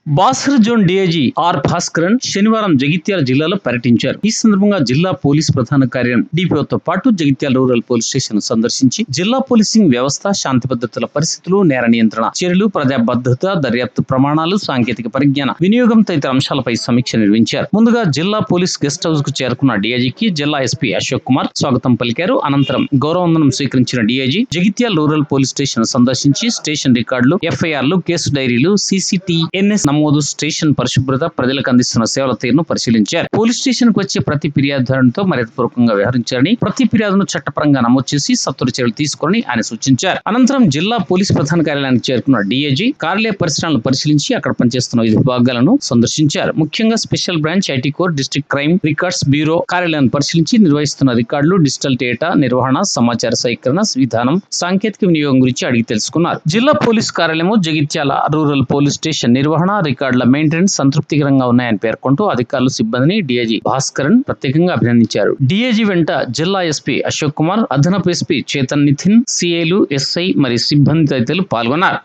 Basara zone DIG R Bhaskaran శనివారం జగిత్యాల జిల్లాలో పర్యటించారు. ఈ సందర్భంగా జిల్లా పోలీస్ ప్రధాన కార్యాలయం డిపిఓతో పాటు జగిత్యాల రూరల్ పోలీస్ స్టేషన్ సందర్శించి జిల్లా పోలీసింగ్ వ్యవస్థ, శాంతి భద్రతల పరిస్థితులు, నేర నియంత్రణ చర్యలు, ప్రజా భద్రత, దర్యాప్తు ప్రమాణాలు, సాంకేతిక పరిజ్ఞాన వినియోగం తదితర అంశాలపై సమీక్ష నిర్వహించారు. ముందుగా జిల్లా పోలీస్ గెస్ట్ హౌస్ కు చేరుకున్న డీఐజీకి జిల్లా ఎస్పీ అశోక్ కుమార్ స్వాగతం పలికారు. అనంతరం గౌరవవందనం స్వీకరించిన DIG Jagtial rural police station సందర్శించి స్టేషన్ రికార్డులు, ఎఫ్ఐఆర్లు, కేసు డైరీలు, CCTNS నమోదు, స్టేషన్ పరిశుభ్రత, ప్రజలకు అందిస్తున్న సేవల తీరును పరిశీలించారు. పోలీస్ స్టేషన్ కు వచ్చే ప్రతి ఫిర్యాదుదారునితో మర్యాదపూర్వకంగా వ్యవహరించాలని, ప్రతి ఫిర్యాదును చట్టపరంగా నమోదు చేసి సత్వర చర్యలు తీసుకోవాలని ఆయన సూచించారు. అనంతరం జిల్లా పోలీస్ ప్రధాన కార్యాలయానికి చేరుకున్న డీఐజీ కార్యాలయ పరిసరాలను పరిశీలించి అక్కడ పనిచేస్తున్న వివిధ విభాగాలను సందర్శించారు. ముఖ్యంగా special branch, IT core, district crime records bureau కార్యాలయాన్ని పరిశీలించి నిర్వహిస్తున్న రికార్డులు, డిజిటల్ డేటా నిర్వహణ, సమాచార సేకరణ విధానం, సాంకేతిక వినియోగం గురించి అడిగి తెలుసుకున్నారు. జిల్లా పోలీస్ కార్యాలయం జగిత్యాల రూరల్ పోలీస్ స్టేషన్ నిర్వహణ, రికార్డుల మెయింటెనెన్స్ సంతృప్తికరంగా ఉన్నాయని పేర్కొంటూ అధికారులు, సిబ్బందిని డీఐజీ భాస్కరన్ ప్రత్యేకంగా అభినందించారు. డీఐజీ వెంట జిల్లా ఎస్పీ అశోక్ కుమార్, అదనపు ఎస్పీ చేతన్ నితిన్, సిఐలు, ఎస్ఐ మరియు సిబ్బంది తదితరులు పాల్గొన్నారు.